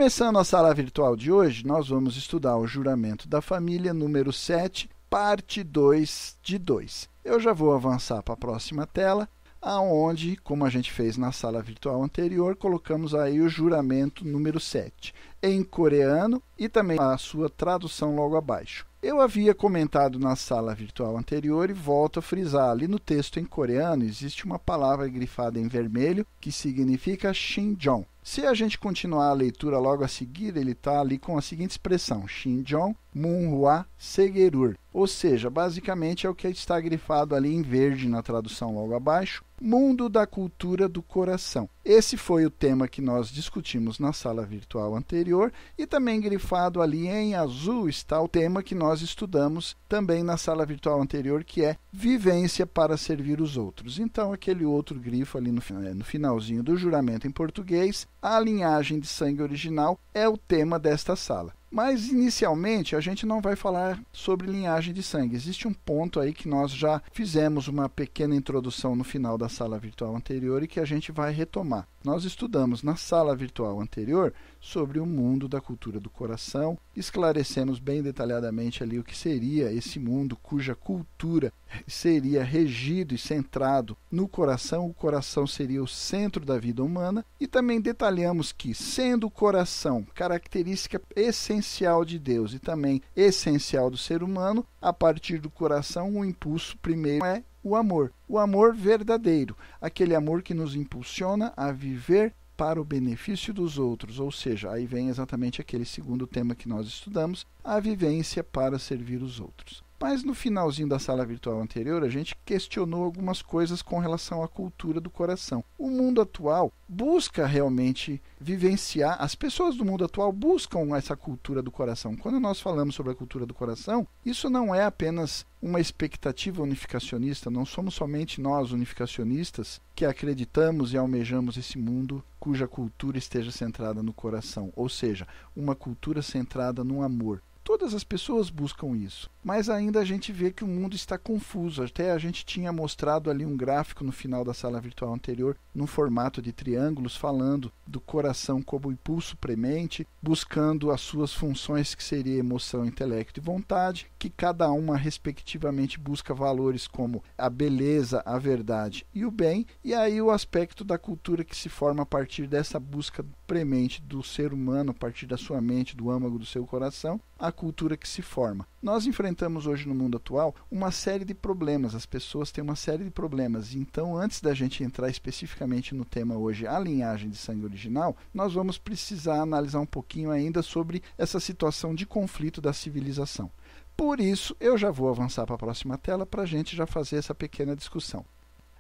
Começando a sala virtual de hoje, nós vamos estudar o juramento da família número 7, parte 2 de 2. Eu já vou avançar para a próxima tela, aonde, como a gente fez na sala virtual anterior, colocamos aí o juramento número 7, em coreano e também a sua tradução logo abaixo. Eu havia comentado na sala virtual anterior e volto a frisar, ali no texto em coreano existe uma palavra grifada em vermelho que significa Shinjong. Se a gente continuar a leitura logo a seguir, ele está ali com a seguinte expressão, Shinjong Munhwa Segerur, ou seja, basicamente é o que está grifado ali em verde na tradução logo abaixo, Mundo da Cultura do Coração. Esse foi o tema que nós discutimos na sala virtual anterior e também grifado ali em azul está o tema que nós estudamos também na sala virtual anterior, que é Vivência para Servir os Outros. Então, aquele outro grifo ali no finalzinho do juramento em português, a linhagem de sangue original é o tema desta sala. Mas, inicialmente, a gente não vai falar sobre linhagem de sangue. Existe um ponto aí que nós já fizemos uma pequena introdução no final da sala virtual anterior e que a gente vai retomar. Nós estudamos na sala virtual anterior sobre o mundo da cultura do coração, esclarecemos bem detalhadamente ali o que seria esse mundo cuja cultura seria regido e centrado no coração. O coração seria o centro da vida humana e também detalhamos que, sendo o coração característica essencial de Deus e também essencial do ser humano, a partir do coração o impulso primeiro é o amor verdadeiro, aquele amor que nos impulsiona a viver para o benefício dos outros, ou seja, aí vem exatamente aquele segundo tema que nós estudamos, a vivência para servir os outros. Mas no finalzinho da sala virtual anterior, a gente questionou algumas coisas com relação à cultura do coração. O mundo atual busca realmente vivenciar, as pessoas do mundo atual buscam essa cultura do coração. Quando nós falamos sobre a cultura do coração, isso não é apenas uma expectativa unificacionista, não somos somente nós unificacionistas que acreditamos e almejamos esse mundo cuja cultura esteja centrada no coração, ou seja, uma cultura centrada no amor. Todas as pessoas buscam isso, mas ainda a gente vê que o mundo está confuso. Até a gente tinha mostrado ali um gráfico no final da sala virtual anterior, num formato de triângulos, falando do coração como impulso premente, buscando as suas funções, que seria emoção, intelecto e vontade, que cada uma respectivamente busca valores como a beleza, a verdade e o bem, e aí o aspecto da cultura que se forma a partir dessa busca premente do ser humano, a partir da sua mente, do âmago do seu coração, a cultura que se forma. Nós enfrentamos hoje no mundo atual uma série de problemas, as pessoas têm uma série de problemas, então antes da gente entrar especificamente no tema hoje, a linhagem de sangue original, nós vamos precisar analisar um pouquinho ainda sobre essa situação de conflito da civilização. Por isso, eu já vou avançar para a próxima tela para a gente já fazer essa pequena discussão.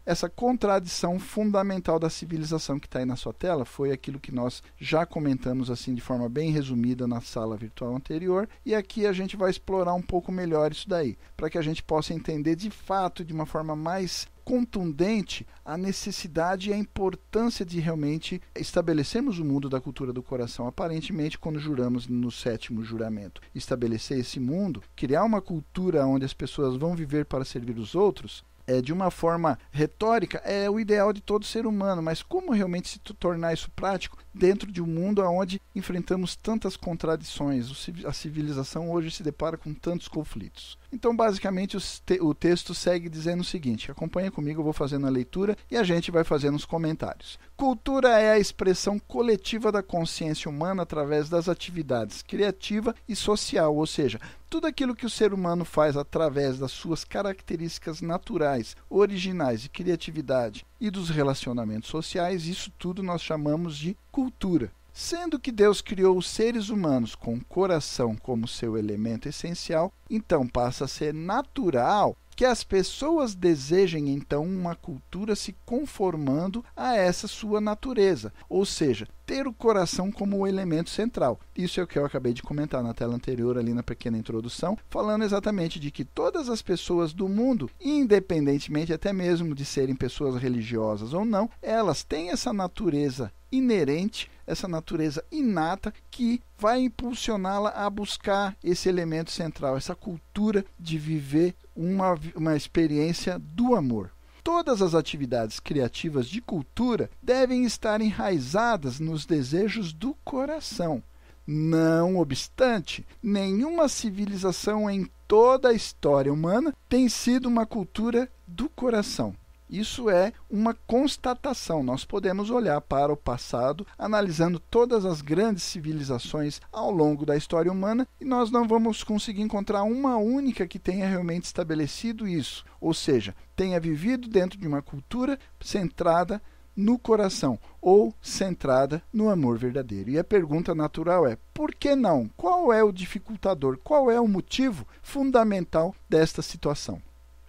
Essa contradição fundamental da civilização que está aí na sua tela foi aquilo que nós já comentamos assim de forma bem resumida na sala virtual anterior, e aqui a gente vai explorar um pouco melhor isso daí, para que a gente possa entender de fato, de uma forma mais contundente, a necessidade e a importância de realmente estabelecermos o mundo da cultura do coração. Aparentemente, quando juramos no 7º juramento, estabelecer esse mundo, criar uma cultura onde as pessoas vão viver para servir os outros, de uma forma retórica, é o ideal de todo ser humano, mas como realmente se tornar isso prático dentro de um mundo onde enfrentamos tantas contradições? A civilização hoje se depara com tantos conflitos. Então, basicamente, o texto segue dizendo o seguinte, acompanha comigo, eu vou fazendo a leitura e a gente vai fazendo os comentários. Cultura é a expressão coletiva da consciência humana através das atividades criativa e social, ou seja, tudo aquilo que o ser humano faz através das suas características naturais, originais de criatividade e dos relacionamentos sociais, isso tudo nós chamamos de cultura. Sendo que Deus criou os seres humanos com o coração como seu elemento essencial, então passa a ser natural que as pessoas desejem então uma cultura se conformando a essa sua natureza, ou seja, ter o coração como o elemento central. Isso é o que eu acabei de comentar na tela anterior, ali na pequena introdução, falando exatamente de que todas as pessoas do mundo, independentemente até mesmo de serem pessoas religiosas ou não, elas têm essa natureza inerente, essa natureza inata que vai impulsioná-la a buscar esse elemento central, essa cultura de viver uma experiência do amor. Todas as atividades criativas de cultura devem estar enraizadas nos desejos do coração. Não obstante, nenhuma civilização em toda a história humana tem sido uma cultura do coração. Isso é uma constatação. Nós podemos olhar para o passado, analisando todas as grandes civilizações ao longo da história humana, e nós não vamos conseguir encontrar uma única que tenha realmente estabelecido isso, ou seja, tenha vivido dentro de uma cultura centrada no coração ou centrada no amor verdadeiro. E a pergunta natural é: por que não? Qual é o dificultador? Qual é o motivo fundamental desta situação?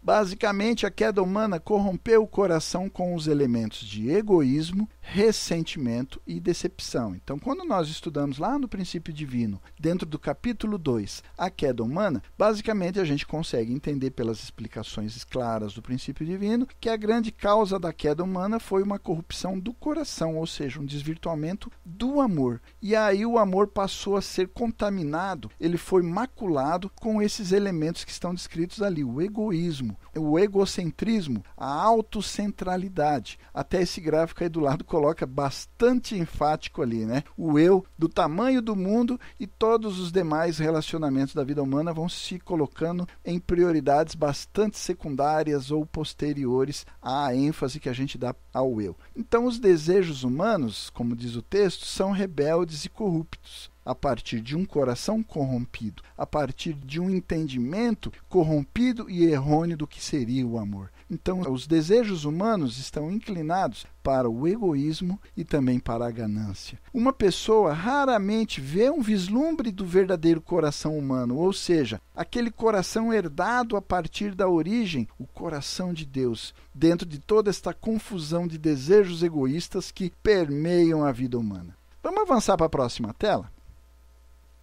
Basicamente, a queda humana corrompeu o coração com os elementos de egoísmo, ressentimento e decepção. Então, quando nós estudamos lá no princípio divino, dentro do capítulo 2, a queda humana, basicamente a gente consegue entender pelas explicações claras do princípio divino que a grande causa da queda humana foi uma corrupção do coração, ou seja, um desvirtuamento do amor. E aí o amor passou a ser contaminado, ele foi maculado com esses elementos que estão descritos ali, o egoísmo, o egocentrismo, a autocentralidade. Até esse gráfico aí do lado coloca bastante enfático ali, né? O eu do tamanho do mundo e todos os demais relacionamentos da vida humana vão se colocando em prioridades bastante secundárias ou posteriores à ênfase que a gente dá ao eu. Então, os desejos humanos, como diz o texto, são rebeldes e corruptos. A partir de um coração corrompido, a partir de um entendimento corrompido e errôneo do que seria o amor. Então, os desejos humanos estão inclinados para o egoísmo e também para a ganância. Uma pessoa raramente vê um vislumbre do verdadeiro coração humano, ou seja, aquele coração herdado a partir da origem, o coração de Deus, dentro de toda esta confusão de desejos egoístas que permeiam a vida humana. Vamos avançar para a próxima tela?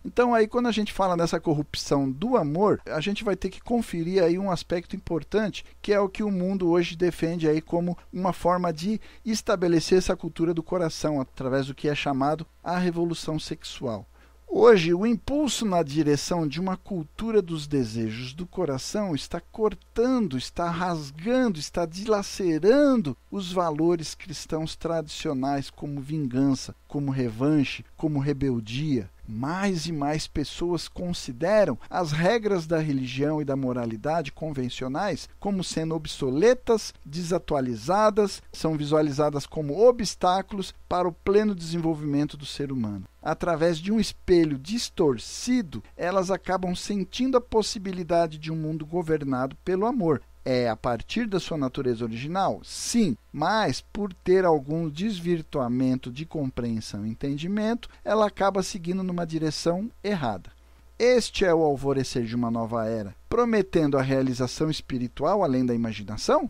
Então, aí, quando a gente fala dessa corrupção do amor, a gente vai ter que conferir aí um aspecto importante, que é o que o mundo hoje defende aí como uma forma de estabelecer essa cultura do coração, através do que é chamado a revolução sexual. Hoje, o impulso na direção de uma cultura dos desejos do coração está cortando, está rasgando, está dilacerando os valores cristãos tradicionais como vingança, como revanche, como rebeldia. Mais e mais pessoas consideram as regras da religião e da moralidade convencionais como sendo obsoletas, desatualizadas, são visualizadas como obstáculos para o pleno desenvolvimento do ser humano. Através de um espelho distorcido, elas acabam sentindo a possibilidade de um mundo governado pelo amor. É a partir da sua natureza original? Sim, mas por ter algum desvirtuamento de compreensão e entendimento, ela acaba seguindo numa direção errada. Este é o alvorecer de uma nova era, prometendo a realização espiritual além da imaginação?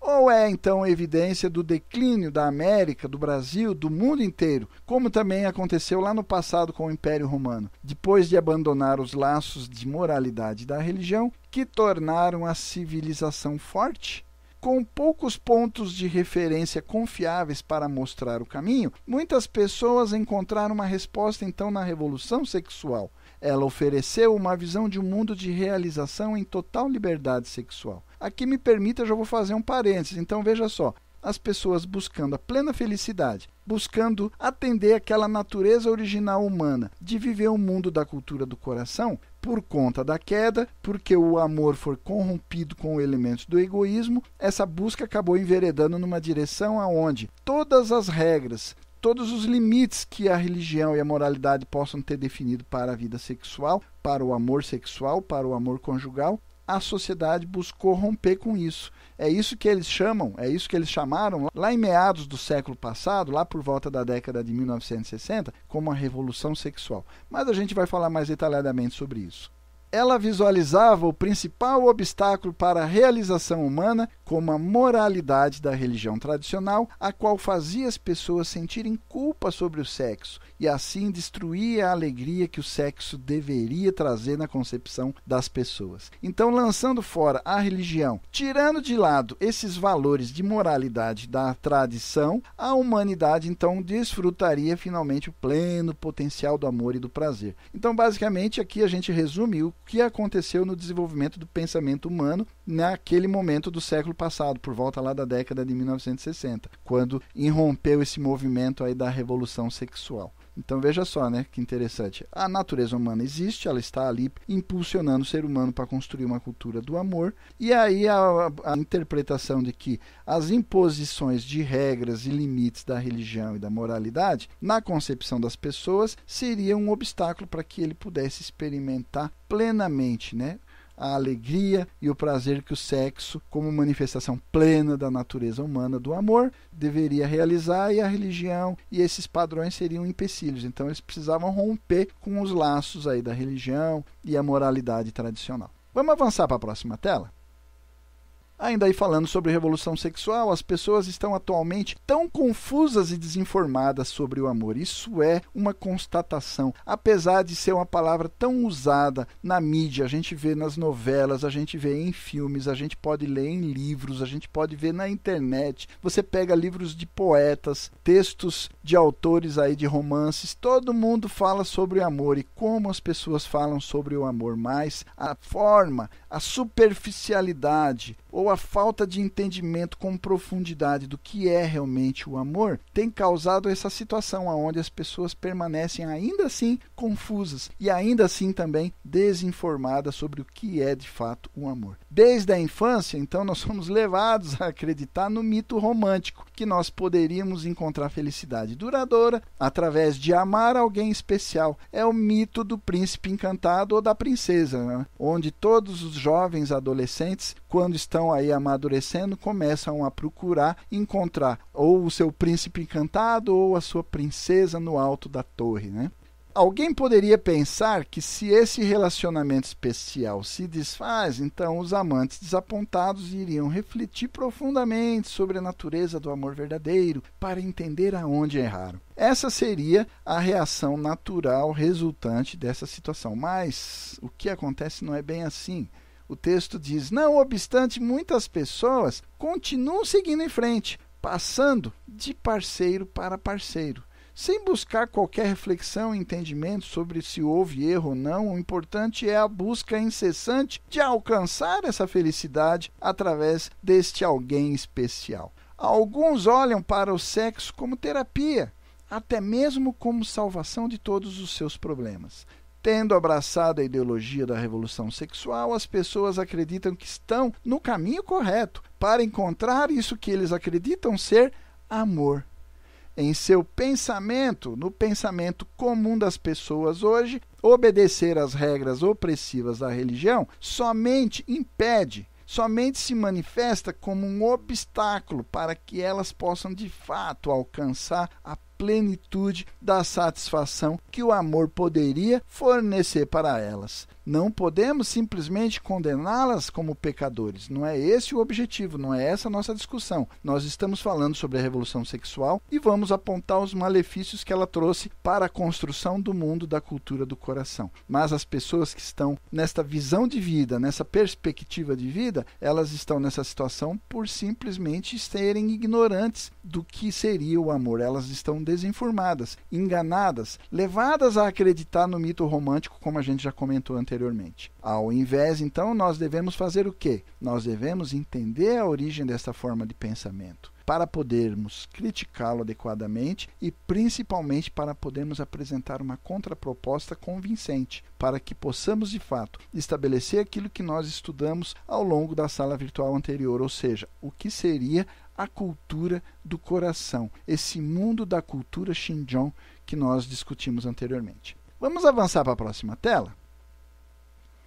Ou é, então, evidência do declínio da América, do Brasil, do mundo inteiro, como também aconteceu lá no passado com o Império Romano, depois de abandonar os laços de moralidade da religião, que tornaram a civilização forte? Com poucos pontos de referência confiáveis para mostrar o caminho, muitas pessoas encontraram uma resposta, então, na revolução sexual. Ela ofereceu uma visão de um mundo de realização em total liberdade sexual. Aqui me permita, eu já vou fazer um parênteses. Então, veja só, as pessoas buscando a plena felicidade, buscando atender aquela natureza original humana de viver o mundo da cultura do coração, por conta da queda, porque o amor foi corrompido com elementos do egoísmo, essa busca acabou enveredando numa direção aonde todas as regras, todos os limites que a religião e a moralidade possam ter definido para a vida sexual, para o amor sexual, para o amor conjugal, a sociedade buscou romper com isso. É isso que eles chamam, é isso que eles chamaram lá em meados do século passado, lá por volta da década de 1960, como a revolução sexual. Mas a gente vai falar mais detalhadamente sobre isso. Ela visualizava o principal obstáculo para a realização humana como a moralidade da religião tradicional, a qual fazia as pessoas sentirem culpa sobre o sexo e assim destruía a alegria que o sexo deveria trazer na concepção das pessoas. Então, lançando fora a religião, tirando de lado esses valores de moralidade da tradição, a humanidade então desfrutaria finalmente o pleno potencial do amor e do prazer. Então, basicamente, aqui a gente resume o que aconteceu no desenvolvimento do pensamento humano naquele momento do século passado, por volta lá da década de 1960, quando irrompeu esse movimento aí da revolução sexual. Então veja só, né, que interessante. A natureza humana existe, ela está ali impulsionando o ser humano para construir uma cultura do amor. E aí a interpretação de que as imposições de regras e limites da religião e da moralidade, na concepção das pessoas, seria um obstáculo para que ele pudesse experimentar plenamente, né, a alegria e o prazer que o sexo, como manifestação plena da natureza humana do amor, deveria realizar, e a religião e esses padrões seriam empecilhos. Então eles precisavam romper com os laços aí da religião e a moralidade tradicional. Vamos avançar para a próxima tela? Ainda aí falando sobre revolução sexual, as pessoas estão atualmente tão confusas e desinformadas sobre o amor. Isso é uma constatação. Apesar de ser uma palavra tão usada na mídia, a gente vê nas novelas, a gente vê em filmes, a gente pode ler em livros, a gente pode ver na internet. Você pega livros de poetas, textos de autores aí de romances, todo mundo fala sobre o amor e como as pessoas falam sobre o amor, mas a forma, a superficialidade ou a falta de entendimento com profundidade do que é realmente o amor tem causado essa situação onde as pessoas permanecem ainda assim confusas e ainda assim também desinformadas sobre o que é de fato o amor. Desde a infância, então, nós somos levados a acreditar no mito romântico, que nós poderíamos encontrar felicidade duradoura através de amar alguém especial. É o mito do príncipe encantado ou da princesa, né? Onde todos os jovens adolescentes, quando estão aí amadurecendo, começam a procurar encontrar ou o seu príncipe encantado ou a sua princesa no alto da torre, né? Alguém poderia pensar que se esse relacionamento especial se desfaz, então os amantes desapontados iriam refletir profundamente sobre a natureza do amor verdadeiro para entender aonde erraram. Essa seria a reação natural resultante dessa situação. Mas o que acontece não é bem assim. O texto diz: não obstante, muitas pessoas continuam seguindo em frente, passando de parceiro para parceiro, sem buscar qualquer reflexão e entendimento sobre se houve erro ou não. O importante é a busca incessante de alcançar essa felicidade através deste alguém especial. Alguns olham para o sexo como terapia, até mesmo como salvação de todos os seus problemas. Tendo abraçado a ideologia da revolução sexual, as pessoas acreditam que estão no caminho correto para encontrar isso que eles acreditam ser amor. Em seu pensamento, no pensamento comum das pessoas hoje, obedecer às regras opressivas da religião somente impede, somente se manifesta como um obstáculo para que elas possam de fato alcançar a plenitude da satisfação que o amor poderia fornecer para elas. Não podemos simplesmente condená-las como pecadores. Não é esse o objetivo, não é essa a nossa discussão. Nós estamos falando sobre a revolução sexual e vamos apontar os malefícios que ela trouxe para a construção do mundo da cultura do coração. Mas as pessoas que estão nesta visão de vida, nessa perspectiva de vida, elas estão nessa situação por simplesmente serem ignorantes do que seria o amor. Elas estão desinformadas, enganadas, levadas a acreditar no mito romântico, como a gente já comentou anteriormente. Ao invés, então, nós devemos fazer o quê? Nós devemos entender a origem dessa forma de pensamento, para podermos criticá-lo adequadamente e principalmente para podermos apresentar uma contraproposta convincente, para que possamos de fato estabelecer aquilo que nós estudamos ao longo da sala virtual anterior, ou seja, o que seria a cultura do coração, esse mundo da cultura Xinjiang que nós discutimos anteriormente. Vamos avançar para a próxima tela?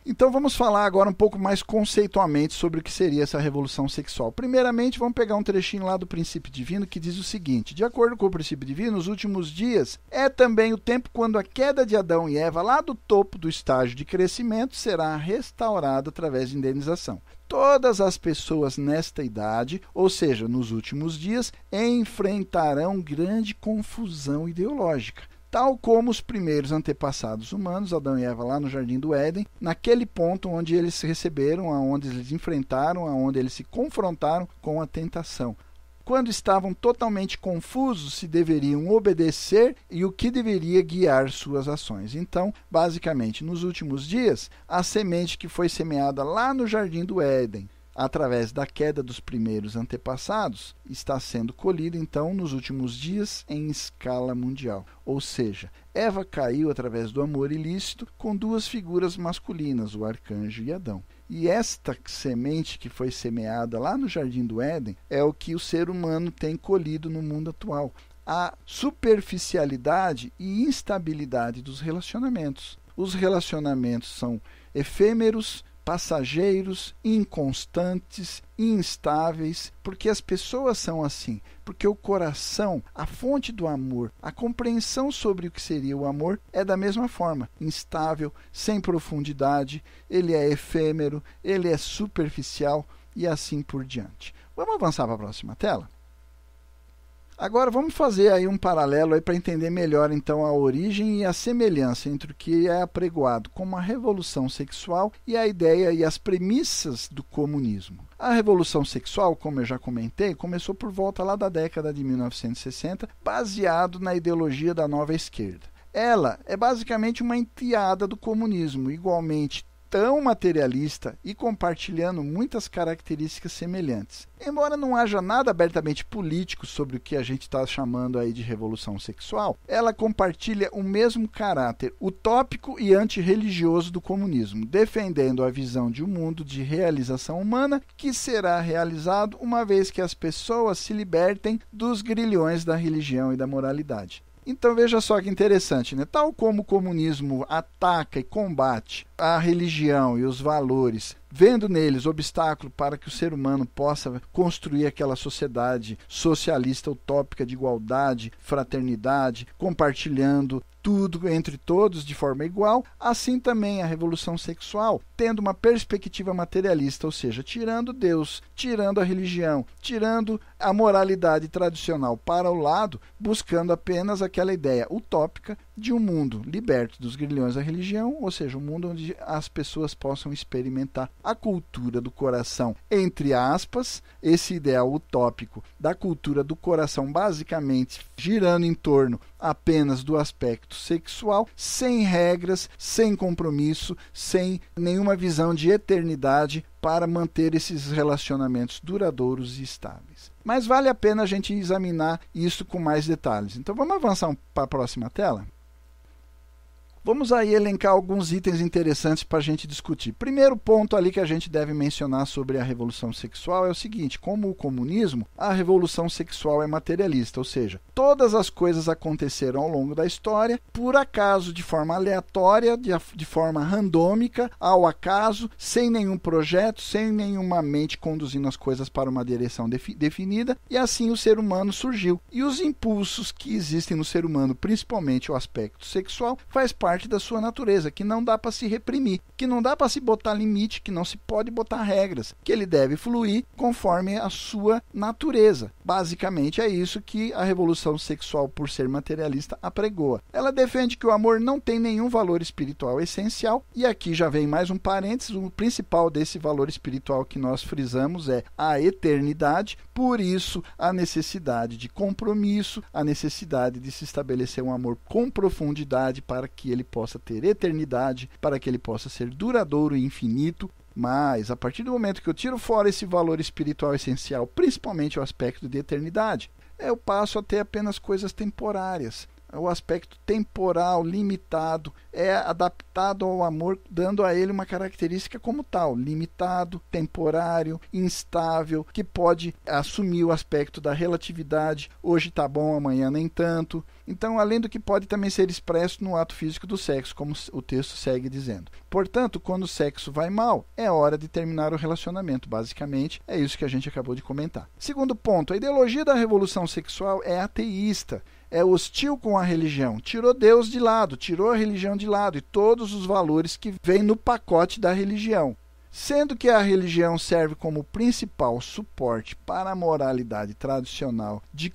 Então vamos falar agora um pouco mais conceitualmente sobre o que seria essa revolução sexual. Primeiramente, vamos pegar um trechinho lá do princípio divino que diz o seguinte: de acordo com o princípio divino, os últimos dias é também o tempo quando a queda de Adão e Eva lá do topo do estágio de crescimento será restaurada através de indenização. Todas as pessoas nesta idade, ou seja, nos últimos dias, enfrentarão grande confusão ideológica, tal como os primeiros antepassados humanos, Adão e Eva lá no Jardim do Éden, naquele ponto onde eles se receberam, onde eles enfrentaram, onde eles se confrontaram com a tentação. Quando estavam totalmente confusos se deveriam obedecer e o que deveria guiar suas ações. Então, basicamente, nos últimos dias, a semente que foi semeada lá no Jardim do Éden, através da queda dos primeiros antepassados, está sendo colhido, então, nos últimos dias em escala mundial. Ou seja, Eva caiu através do amor ilícito com duas figuras masculinas, o arcanjo e Adão. E esta semente que foi semeada lá no Jardim do Éden é o que o ser humano tem colhido no mundo atual. A superficialidade e instabilidade dos relacionamentos. Os relacionamentos são efêmeros, passageiros, inconstantes, instáveis, porque as pessoas são assim, porque o coração, a fonte do amor, a compreensão sobre o que seria o amor é da mesma forma, instável, sem profundidade, ele é efêmero, ele é superficial e assim por diante. Vamos avançar para a próxima tela? Agora vamos fazer aí um paralelo para entender melhor então a origem e a semelhança entre o que é apregoado como a revolução sexual e a ideia e as premissas do comunismo. A revolução sexual, como eu já comentei, começou por volta lá da década de 1960, baseado na ideologia da nova esquerda. Ela é basicamente uma enteada do comunismo, igualmente tão materialista e compartilhando muitas características semelhantes. Embora não haja nada abertamente político sobre o que a gente está chamando aí de revolução sexual, ela compartilha o mesmo caráter utópico e antirreligioso do comunismo, defendendo a visão de um mundo de realização humana que será realizado uma vez que as pessoas se libertem dos grilhões da religião e da moralidade. Então veja só que interessante, né? Tal como o comunismo ataca e combate a religião e os valores, vendo neles obstáculo para que o ser humano possa construir aquela sociedade socialista utópica de igualdade, fraternidade, compartilhando tudo entre todos de forma igual, assim também a revolução sexual, tendo uma perspectiva materialista, ou seja, tirando Deus, tirando a religião, tirando a moralidade tradicional para o lado, buscando apenas aquela ideia utópica de um mundo liberto dos grilhões da religião, ou seja, um mundo onde as pessoas possam experimentar a cultura do coração, entre aspas, esse ideal utópico da cultura do coração, basicamente girando em torno apenas do aspecto sexual, sem regras, sem compromisso, sem nenhuma visão de eternidade para manter esses relacionamentos duradouros e estáveis. Mas vale a pena a gente examinar isso com mais detalhes. Então vamos avançar para a próxima tela? Vamos aí elencar alguns itens interessantes para a gente discutir. Primeiro ponto ali que a gente deve mencionar sobre a revolução sexual é o seguinte: como o comunismo, a revolução sexual é materialista, ou seja, todas as coisas aconteceram ao longo da história, por acaso, de forma aleatória, de forma randômica, ao acaso, sem nenhum projeto, sem nenhuma mente conduzindo as coisas para uma direção definida, e assim o ser humano surgiu. E os impulsos que existem no ser humano, principalmente o aspecto sexual, faz parte da sua natureza, que não dá para se reprimir, que não dá para se botar limite, que não se pode botar regras, que ele deve fluir conforme a sua natureza. Basicamente é isso que a revolução sexual, por ser materialista, apregoa. Ela defende que o amor não tem nenhum valor espiritual essencial, e aqui já vem mais um parênteses: o principal desse valor espiritual que nós frisamos é a eternidade, por isso a necessidade de compromisso, a necessidade de se estabelecer um amor com profundidade para que ele possa ter eternidade, para que ele possa ser duradouro e infinito. Mas, a partir do momento que eu tiro fora esse valor espiritual essencial, principalmente o aspecto de eternidade, eu passo a ter apenas coisas temporárias. O aspecto temporal, limitado, é adaptado ao amor, dando a ele uma característica como tal: limitado, temporário, instável, que pode assumir o aspecto da relatividade, hoje está bom, amanhã nem tanto. Então, além do que pode também ser expresso no ato físico do sexo, como o texto segue dizendo. Portanto, quando o sexo vai mal, é hora de terminar o relacionamento. Basicamente, é isso que a gente acabou de comentar. Segundo ponto, a ideologia da revolução sexual é ateísta. É hostil com a religião, tirou Deus de lado, tirou a religião de lado e todos os valores que vêm no pacote da religião. Sendo que a religião serve como principal suporte para a moralidade tradicional de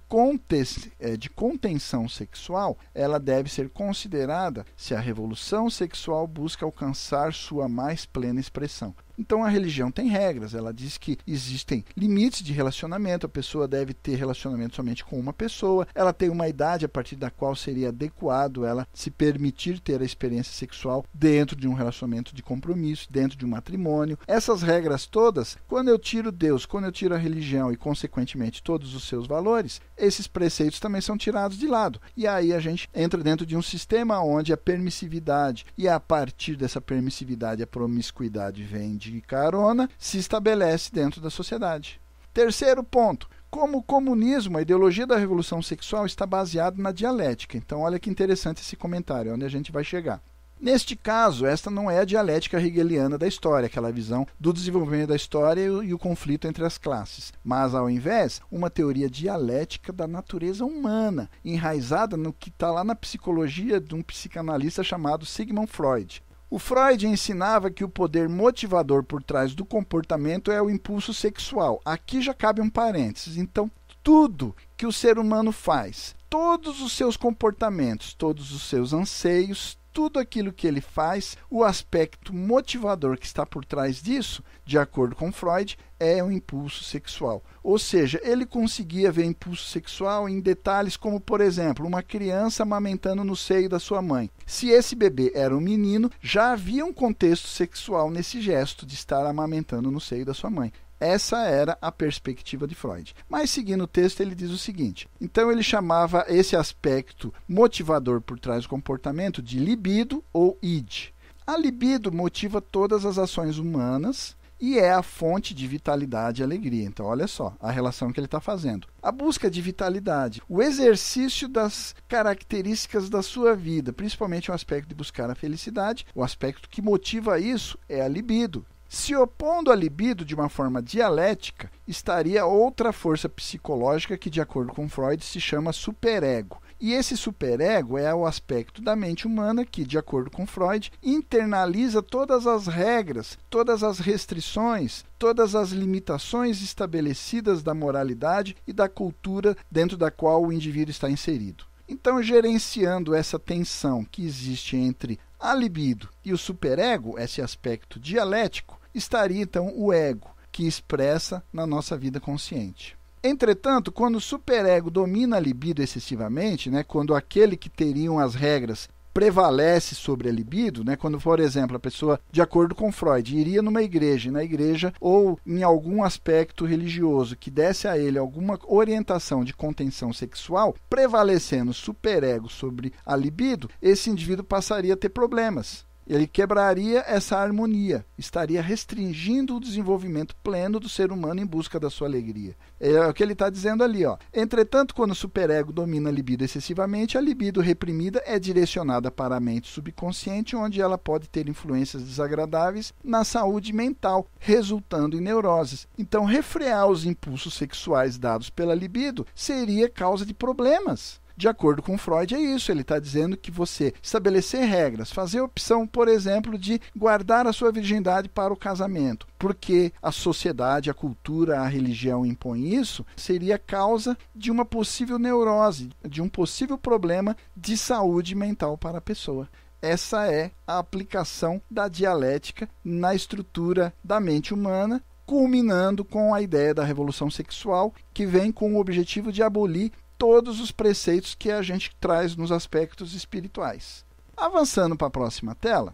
contenção sexual, ela deve ser considerada se a revolução sexual busca alcançar sua mais plena expressão. Então a religião tem regras, ela diz que existem limites de relacionamento, a pessoa deve ter relacionamento somente com uma pessoa, ela tem uma idade a partir da qual seria adequado ela se permitir ter a experiência sexual dentro de um relacionamento de compromisso, dentro de um matrimônio. Essas regras todas, quando eu tiro Deus, quando eu tiro a religião e, consequentemente, todos os seus valores, esses preceitos também são tirados de lado. E aí a gente entra dentro de um sistema onde a permissividade e a partir dessa permissividade a promiscuidade vem de carona, se estabelece dentro da sociedade. Terceiro ponto. Como o comunismo, a ideologia da revolução sexual está baseada na dialética. Então, olha que interessante esse comentário, onde a gente vai chegar. Neste caso, esta não é a dialética hegeliana da história, aquela visão do desenvolvimento da história e o conflito entre as classes, mas, ao invés, uma teoria dialética da natureza humana, enraizada no que está lá na psicologia de um psicanalista chamado Sigmund Freud. O Freud ensinava que o poder motivador por trás do comportamento é o impulso sexual. Aqui já cabe um parênteses. Então, tudo que o ser humano faz, todos os seus comportamentos, todos os seus anseios, tudo aquilo que ele faz, o aspecto motivador que está por trás disso, de acordo com Freud, é o impulso sexual. Ou seja, ele conseguia ver impulso sexual em detalhes como, por exemplo, uma criança amamentando no seio da sua mãe. Se esse bebê era um menino, já havia um contexto sexual nesse gesto de estar amamentando no seio da sua mãe. Essa era a perspectiva de Freud. Mas, seguindo o texto, ele diz o seguinte. Então, ele chamava esse aspecto motivador por trás do comportamento de libido ou id. A libido motiva todas as ações humanas e é a fonte de vitalidade e alegria. Então, olha só a relação que ele está fazendo. A busca de vitalidade, o exercício das características da sua vida, principalmente o aspecto de buscar a felicidade, o aspecto que motiva isso é a libido. Se opondo à libido de uma forma dialética, estaria outra força psicológica que, de acordo com Freud, se chama superego. E esse superego é o aspecto da mente humana que, de acordo com Freud, internaliza todas as regras, todas as restrições, todas as limitações estabelecidas da moralidade e da cultura dentro da qual o indivíduo está inserido. Então, gerenciando essa tensão que existe entre a libido e o superego, esse aspecto dialético, estaria então o ego, que expressa na nossa vida consciente. Entretanto, quando o superego domina a libido excessivamente, quando aquele que teriam as regras prevalece sobre a libido, quando, por exemplo, a pessoa, de acordo com Freud, iria numa igreja, e na igreja ou em algum aspecto religioso que desse a ele alguma orientação de contenção sexual, prevalecendo o superego sobre a libido, esse indivíduo passaria a ter problemas. Ele quebraria essa harmonia, estaria restringindo o desenvolvimento pleno do ser humano em busca da sua alegria. É o que ele está dizendo ali. Entretanto, quando o superego domina a libido excessivamente, a libido reprimida é direcionada para a mente subconsciente, onde ela pode ter influências desagradáveis na saúde mental, resultando em neuroses. Então, refrear os impulsos sexuais dados pela libido seria causa de problemas. De acordo com Freud, é isso. Ele está dizendo que você estabelecer regras, fazer a opção, por exemplo, de guardar a sua virgindade para o casamento, porque a sociedade, a cultura, a religião impõe isso, seria causa de uma possível neurose, de um possível problema de saúde mental para a pessoa. Essa é a aplicação da dialética na estrutura da mente humana, culminando com a ideia da revolução sexual, que vem com o objetivo de abolir todos os preceitos que a gente traz nos aspectos espirituais. Avançando para a próxima tela,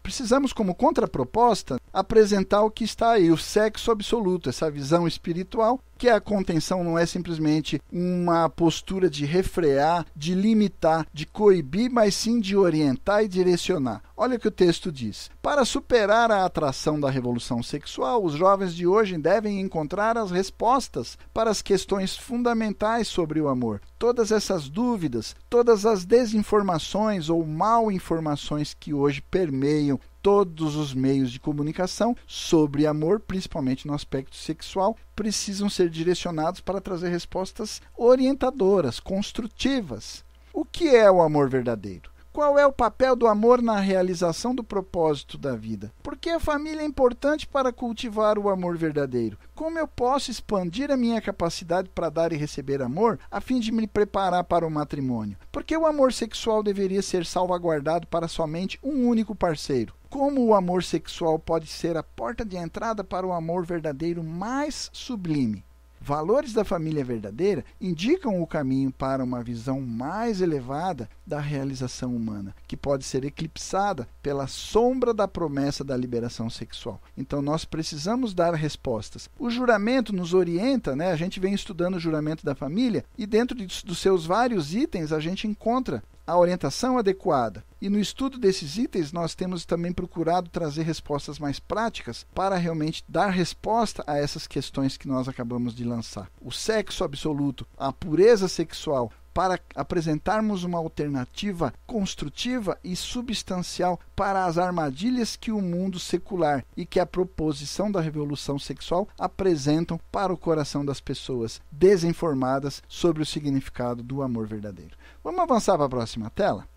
precisamos, como contraproposta, apresentar o que está aí, o sexo absoluto, essa visão espiritual, que a contenção não é simplesmente uma postura de refrear, de limitar, de coibir, mas sim de orientar e direcionar. Olha o que o texto diz. Para superar a atração da revolução sexual, os jovens de hoje devem encontrar as respostas para as questões fundamentais sobre o amor. Todas essas dúvidas, todas as desinformações ou mal informações que hoje permeiam todos os meios de comunicação sobre amor, principalmente no aspecto sexual, precisam ser direcionados para trazer respostas orientadoras, construtivas. O que é o amor verdadeiro? Qual é o papel do amor na realização do propósito da vida? Por que a família é importante para cultivar o amor verdadeiro? Como eu posso expandir a minha capacidade para dar e receber amor, a fim de me preparar para o matrimônio? Por que o amor sexual deveria ser salvaguardado para somente um único parceiro? Como o amor sexual pode ser a porta de entrada para o amor verdadeiro mais sublime? Valores da família verdadeira indicam o caminho para uma visão mais elevada da realização humana, que pode ser eclipsada pela sombra da promessa da liberação sexual. Então nós precisamos dar respostas. O juramento nos orienta, né? A gente vem estudando o juramento da família e dentro dos seus vários itens a gente encontra a orientação adequada. E no estudo desses itens, nós temos também procurado trazer respostas mais práticas para realmente dar resposta a essas questões que nós acabamos de lançar. O sexo absoluto, a pureza sexual, para apresentarmos uma alternativa construtiva e substancial para as armadilhas que o mundo secular e que a proposição da revolução sexual apresentam para o coração das pessoas desinformadas sobre o significado do amor verdadeiro. Vamos avançar para a próxima tela?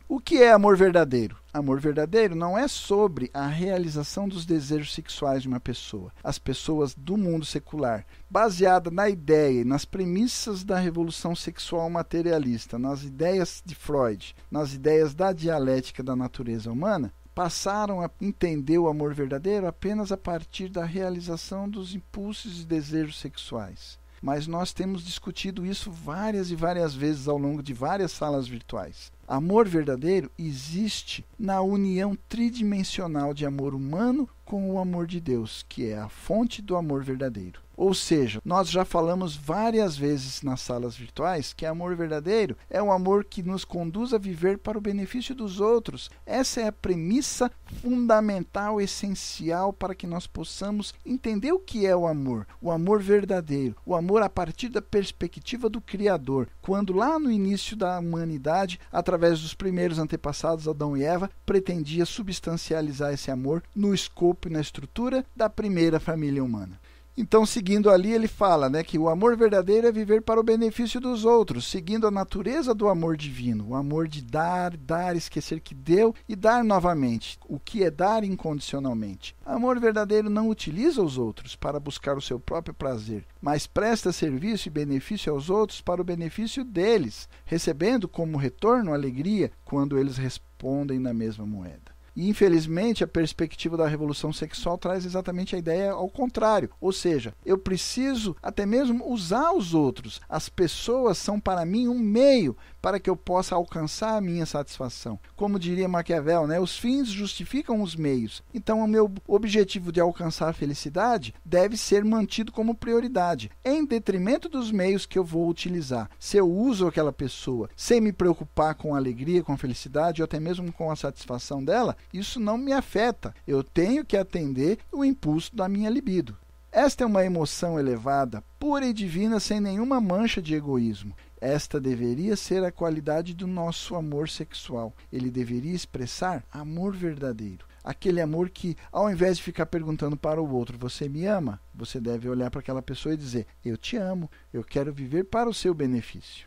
O que é amor verdadeiro? Amor verdadeiro não é sobre a realização dos desejos sexuais de uma pessoa, as pessoas do mundo secular, baseada na ideia e nas premissas da revolução sexual materialista, nas ideias de Freud, nas ideias da dialética da natureza humana, passaram a entender o amor verdadeiro apenas a partir da realização dos impulsos e desejos sexuais. Mas nós temos discutido isso várias e várias vezes ao longo de várias salas virtuais. Amor verdadeiro existe na união tridimensional de amor humano com o amor de Deus, que é a fonte do amor verdadeiro. Ou seja, nós já falamos várias vezes nas salas virtuais que amor verdadeiro é um amor que nos conduz a viver para o benefício dos outros. Essa é a premissa fundamental, essencial para que nós possamos entender o que é o amor verdadeiro, o amor a partir da perspectiva do Criador, quando lá no início da humanidade, através dos primeiros antepassados, Adão e Eva, pretendia substancializar esse amor no escopo e na estrutura da primeira família humana. Então, seguindo ali, ele fala, que o amor verdadeiro é viver para o benefício dos outros, seguindo a natureza do amor divino, o amor de dar, esquecer que deu e dar novamente, o que é dar incondicionalmente. Amor verdadeiro não utiliza os outros para buscar o seu próprio prazer, mas presta serviço e benefício aos outros para o benefício deles, recebendo como retorno alegria quando eles respondem na mesma moeda. E, infelizmente, a perspectiva da revolução sexual traz exatamente a ideia ao contrário. Ou seja, eu preciso até mesmo usar os outros. As pessoas são para mim um meio para que eu possa alcançar a minha satisfação. Como diria Maquiavel, os fins justificam os meios. Então, o meu objetivo de alcançar a felicidade deve ser mantido como prioridade, em detrimento dos meios que eu vou utilizar. Se eu uso aquela pessoa sem me preocupar com a alegria, com a felicidade ou até mesmo com a satisfação dela, isso não me afeta. Eu tenho que atender o impulso da minha libido. Esta é uma emoção elevada, pura e divina, sem nenhuma mancha de egoísmo. Esta deveria ser a qualidade do nosso amor sexual. Ele deveria expressar amor verdadeiro. Aquele amor que, ao invés de ficar perguntando para o outro, você me ama? Você deve olhar para aquela pessoa e dizer, eu te amo, eu quero viver para o seu benefício.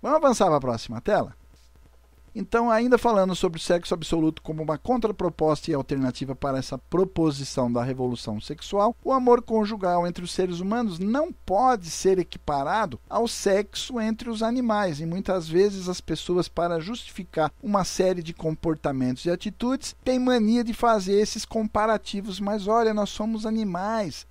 Vamos avançar para a próxima tela? Então, ainda falando sobre o sexo absoluto como uma contraproposta e alternativa para essa proposição da revolução sexual, o amor conjugal entre os seres humanos não pode ser equiparado ao sexo entre os animais. E muitas vezes as pessoas, para justificar uma série de comportamentos e atitudes, têm mania de fazer esses comparativos. Mas olha, nós somos animais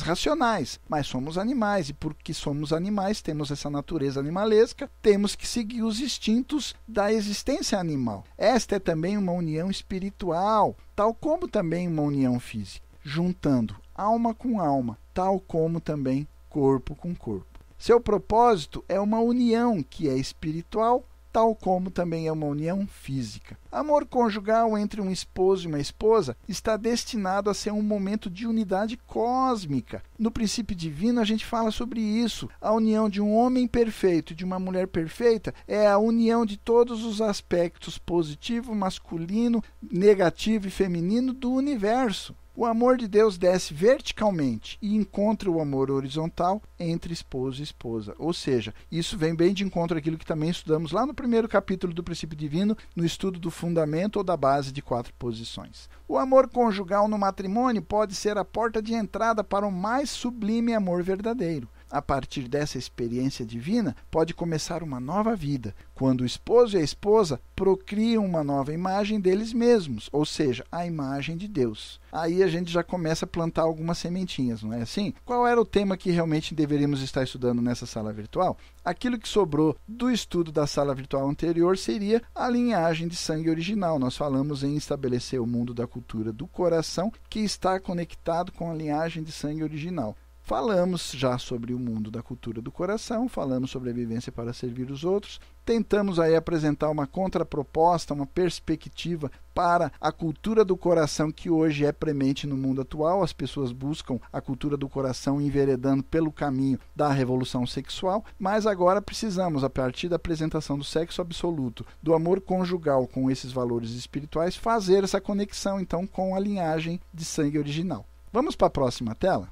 racionais, mas somos animais. E porque somos animais, temos essa natureza animalesca, temos que seguir os instintos da existência animal. Esta é também uma união espiritual, tal como também uma união física, juntando alma com alma, tal como também corpo com corpo. Seu propósito é uma união que é espiritual, tal como também é uma união física. Amor conjugal entre um esposo e uma esposa está destinado a ser um momento de unidade cósmica. No princípio divino a gente fala sobre isso. A união de um homem perfeito e de uma mulher perfeita é a união de todos os aspectos positivo, masculino, negativo e feminino do universo. O amor de Deus desce verticalmente e encontra o amor horizontal entre esposo e esposa. Ou seja, isso vem bem de encontro àquilo que também estudamos lá no primeiro capítulo do Princípio Divino, no estudo do fundamento ou da base de 4 posições. O amor conjugal no matrimônio pode ser a porta de entrada para o mais sublime amor verdadeiro. A partir dessa experiência divina, pode começar uma nova vida, quando o esposo e a esposa procriam uma nova imagem deles mesmos, ou seja, a imagem de Deus. Aí a gente já começa a plantar algumas sementinhas, não é assim? Qual era o tema que realmente deveríamos estar estudando nessa sala virtual? Aquilo que sobrou do estudo da sala virtual anterior seria a linhagem de sangue original. Nós falamos em estabelecer o mundo da cultura do coração, que está conectado com a linhagem de sangue original. Falamos já sobre o mundo da cultura do coração, falamos sobre a vivência para servir os outros, tentamos aí apresentar uma contraproposta, uma perspectiva para a cultura do coração que hoje é premente no mundo atual. As pessoas buscam a cultura do coração enveredando pelo caminho da revolução sexual, mas agora precisamos, a partir da apresentação do sexo absoluto, do amor conjugal com esses valores espirituais, fazer essa conexão então com a linhagem de sangue original. Vamos para a próxima tela?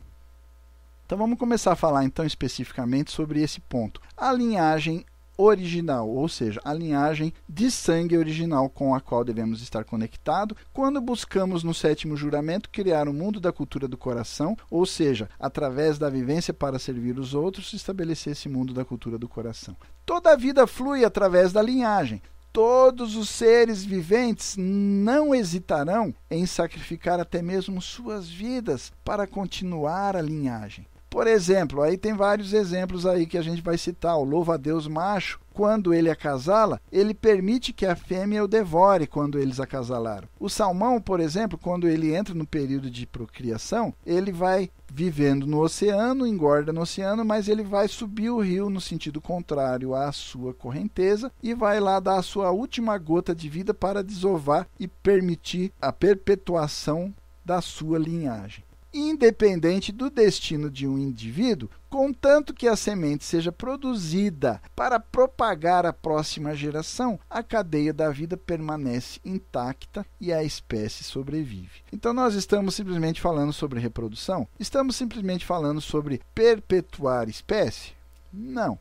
Então vamos começar a falar então especificamente sobre esse ponto. A linhagem original, ou seja, a linhagem de sangue original com a qual devemos estar conectados quando buscamos no 7º juramento criar um mundo da cultura do coração, ou seja, através da vivência para servir os outros, estabelecer esse mundo da cultura do coração. Toda a vida flui através da linhagem. Todos os seres viventes não hesitarão em sacrificar até mesmo suas vidas para continuar a linhagem. Por exemplo, aí tem vários exemplos aí que a gente vai citar. O louva-a-Deus macho, quando ele acasala, ele permite que a fêmea o devore quando eles acasalaram. O salmão, por exemplo, quando ele entra no período de procriação, ele vai vivendo no oceano, engorda no oceano, mas ele vai subir o rio no sentido contrário à sua correnteza e vai lá dar a sua última gota de vida para desovar e permitir a perpetuação da sua linhagem. Independente do destino de um indivíduo, contanto que a semente seja produzida para propagar a próxima geração, a cadeia da vida permanece intacta e a espécie sobrevive. Então nós estamos simplesmente falando sobre reprodução? Estamos simplesmente falando sobre perpetuar espécie? Não.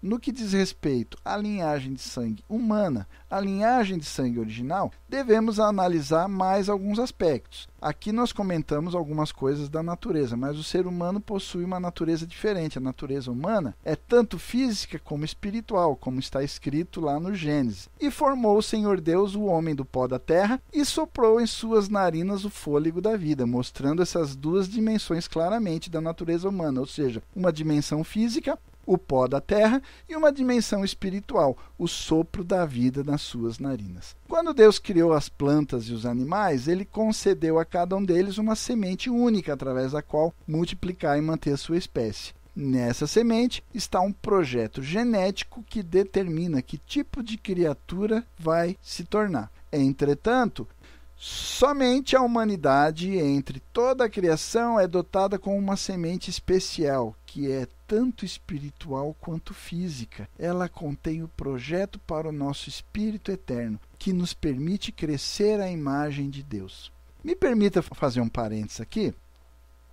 No que diz respeito à linhagem de sangue humana, a linhagem de sangue original, devemos analisar mais alguns aspectos. Aqui nós comentamos algumas coisas da natureza, mas o ser humano possui uma natureza diferente. A natureza humana é tanto física como espiritual, como está escrito lá no Gênesis. E formou o Senhor Deus o homem do pó da terra e soprou em suas narinas o fôlego da vida, mostrando essas duas dimensões claramente da natureza humana, ou seja, uma dimensão física, o pó da terra, e uma dimensão espiritual, o sopro da vida nas suas narinas. Quando Deus criou as plantas e os animais, ele concedeu a cada um deles uma semente única, através da qual multiplicar e manter a sua espécie. Nessa semente está um projeto genético que determina que tipo de criatura vai se tornar. Entretanto, somente a humanidade, entre toda a criação, é dotada com uma semente especial, que é tanto espiritual quanto física. Ela contém o projeto para o nosso espírito eterno, que nos permite crescer à imagem de Deus. Me permita fazer um parênteses aqui.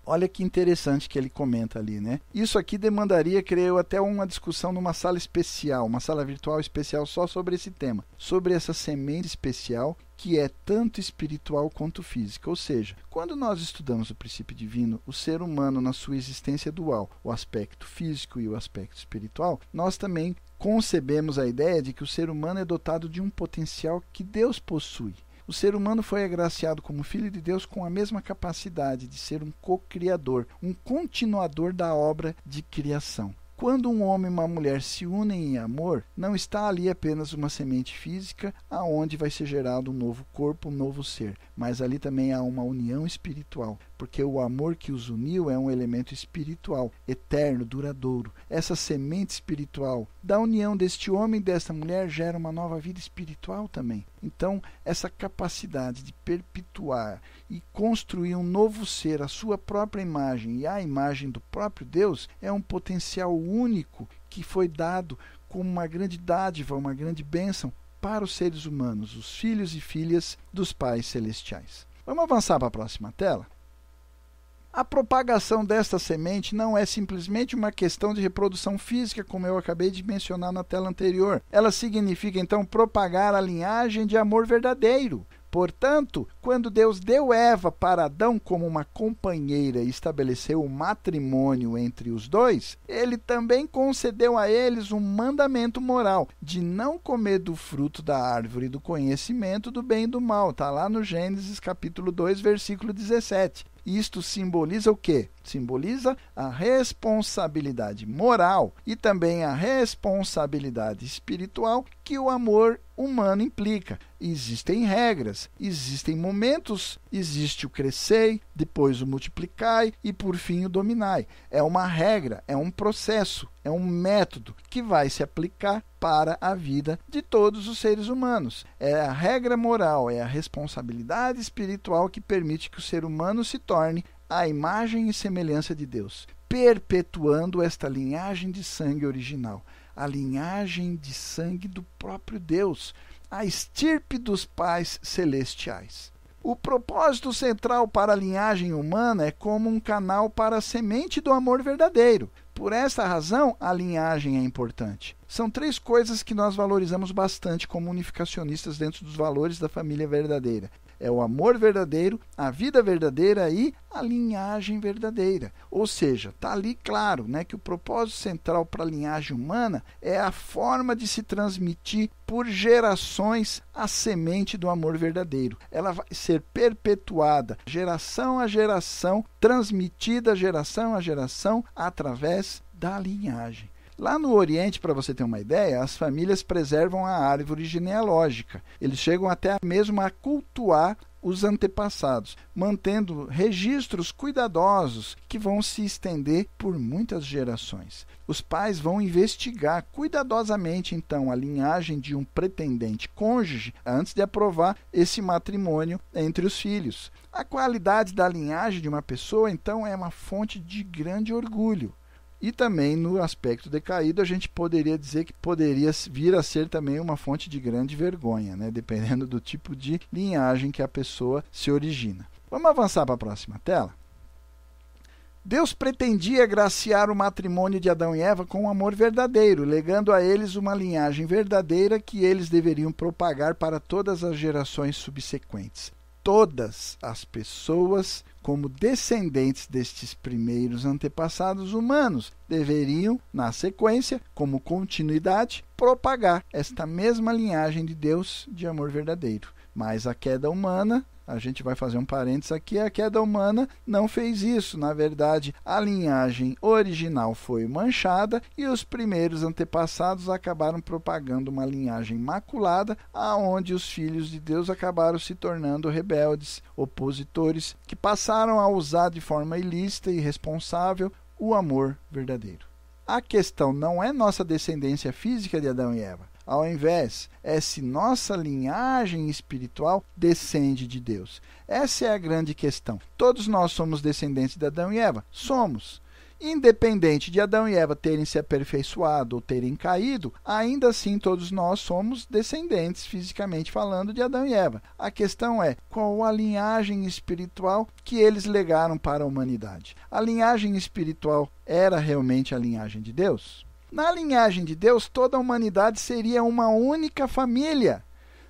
Olha que interessante que ele comenta ali, né? Isso aqui demandaria, creio eu, até uma discussão numa sala especial, uma sala virtual especial só sobre esse tema, sobre essa semente especial que é tanto espiritual quanto física. Ou seja, quando nós estudamos o princípio divino, o ser humano na sua existência dual, o aspecto físico e o aspecto espiritual, nós também concebemos a ideia de que o ser humano é dotado de um potencial que Deus possui. O ser humano foi agraciado como filho de Deus com a mesma capacidade de ser um co-criador, um continuador da obra de criação. Quando um homem e uma mulher se unem em amor, não está ali apenas uma semente física aonde vai ser gerado um novo corpo, um novo ser, mas ali também há uma união espiritual, porque o amor que os uniu é um elemento espiritual, eterno, duradouro. Essa semente espiritual da união deste homem e desta mulher gera uma nova vida espiritual também. Então, essa capacidade de perpetuar e construir um novo ser, a sua própria imagem e a imagem do próprio Deus, é um potencial único que foi dado como uma grande dádiva, uma grande bênção para os seres humanos, os filhos e filhas dos pais celestiais. Vamos avançar para a próxima tela? A propagação desta semente não é simplesmente uma questão de reprodução física, como eu acabei de mencionar na tela anterior. Ela significa, então, propagar a linhagem de amor verdadeiro. Portanto, quando Deus deu Eva para Adão como uma companheira e estabeleceu o matrimônio entre os dois, ele também concedeu a eles um mandamento moral de não comer do fruto da árvore do conhecimento do bem e do mal. Está lá no Gênesis capítulo 2, versículo 17. Isto simboliza o quê? Simboliza a responsabilidade moral e também a responsabilidade espiritual que o amor humano implica. Existem regras, existem momentos, existe o crescei, depois o multiplicai e por fim o dominai. É uma regra, é um processo, é um método que vai se aplicar para a vida de todos os seres humanos. É a regra moral, é a responsabilidade espiritual que permite que o ser humano se torne a imagem e semelhança de Deus, perpetuando esta linhagem de sangue original, a linhagem de sangue do próprio Deus, a estirpe dos pais celestiais. O propósito central para a linhagem humana é como um canal para a semente do amor verdadeiro. Por essa razão, a linhagem é importante. São 3 coisas que nós valorizamos bastante como unificacionistas dentro dos valores da família verdadeira. É o amor verdadeiro, a vida verdadeira e a linhagem verdadeira. Ou seja, está ali claro, né, que o propósito central para a linhagem humana é a forma de se transmitir por gerações a semente do amor verdadeiro. Ela vai ser perpetuada, geração a geração, transmitida geração a geração, através da linhagem. Lá no Oriente, para você ter uma ideia, as famílias preservam a árvore genealógica. Eles chegam até mesmo a cultuar os antepassados, mantendo registros cuidadosos que vão se estender por muitas gerações. Os pais vão investigar cuidadosamente, então, a linhagem de um pretendente cônjuge antes de aprovar esse matrimônio entre os filhos. A qualidade da linhagem de uma pessoa, então, é uma fonte de grande orgulho. E também, no aspecto decaído, a gente poderia dizer que poderia vir a ser também uma fonte de grande vergonha, né? Dependendo do tipo de linhagem que a pessoa se origina. Vamos avançar para a próxima tela? Deus pretendia agraciar o matrimônio de Adão e Eva com um amor verdadeiro, legando a eles uma linhagem verdadeira que eles deveriam propagar para todas as gerações subsequentes. Todas as pessoas, como descendentes destes primeiros antepassados humanos, deveriam, na sequência, como continuidade, propagar esta mesma linhagem de Deus de amor verdadeiro. Mas a queda humana, a gente vai fazer um parênteses aqui, a queda humana não fez isso. Na verdade, a linhagem original foi manchada e os primeiros antepassados acabaram propagando uma linhagem maculada, aonde os filhos de Deus acabaram se tornando rebeldes, opositores, que passaram a usar de forma ilícita e irresponsável o amor verdadeiro. A questão não é nossa descendência física de Adão e Eva. Ao invés, é se nossa linhagem espiritual descende de Deus. Essa é a grande questão. Todos nós somos descendentes de Adão e Eva? Somos. Independente de Adão e Eva terem se aperfeiçoado ou terem caído, ainda assim todos nós somos descendentes, fisicamente falando, de Adão e Eva. A questão é, qual a linhagem espiritual que eles legaram para a humanidade? A linhagem espiritual era realmente a linhagem de Deus? Na linhagem de Deus, toda a humanidade seria uma única família.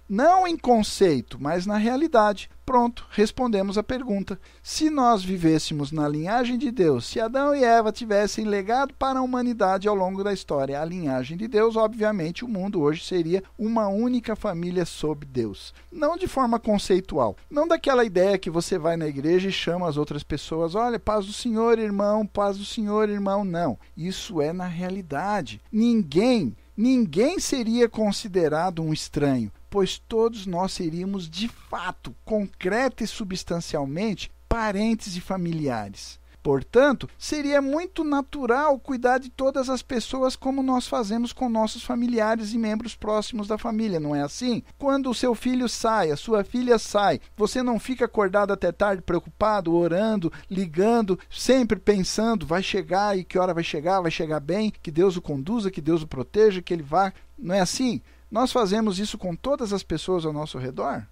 Não em conceito, mas na realidade. Pronto, respondemos a pergunta. Se nós vivêssemos na linhagem de Deus, se Adão e Eva tivessem legado para a humanidade ao longo da história a linhagem de Deus, obviamente o mundo hoje seria uma única família sob Deus. Não de forma conceitual, não daquela ideia que você vai na igreja e chama as outras pessoas, olha, paz do Senhor, irmão, paz do Senhor, irmão. Não, isso é na realidade. Ninguém seria considerado um estranho, pois todos nós seríamos de fato, concreta e substancialmente, parentes e familiares. Portanto, seria muito natural cuidar de todas as pessoas como nós fazemos com nossos familiares e membros próximos da família, não é assim? Quando o seu filho sai, a sua filha sai, você não fica acordado até tarde, preocupado, orando, ligando, sempre pensando, vai chegar e que hora vai chegar bem, que Deus o conduza, que Deus o proteja, que ele vá. Não é assim? Nós fazemos isso com todas as pessoas ao nosso redor?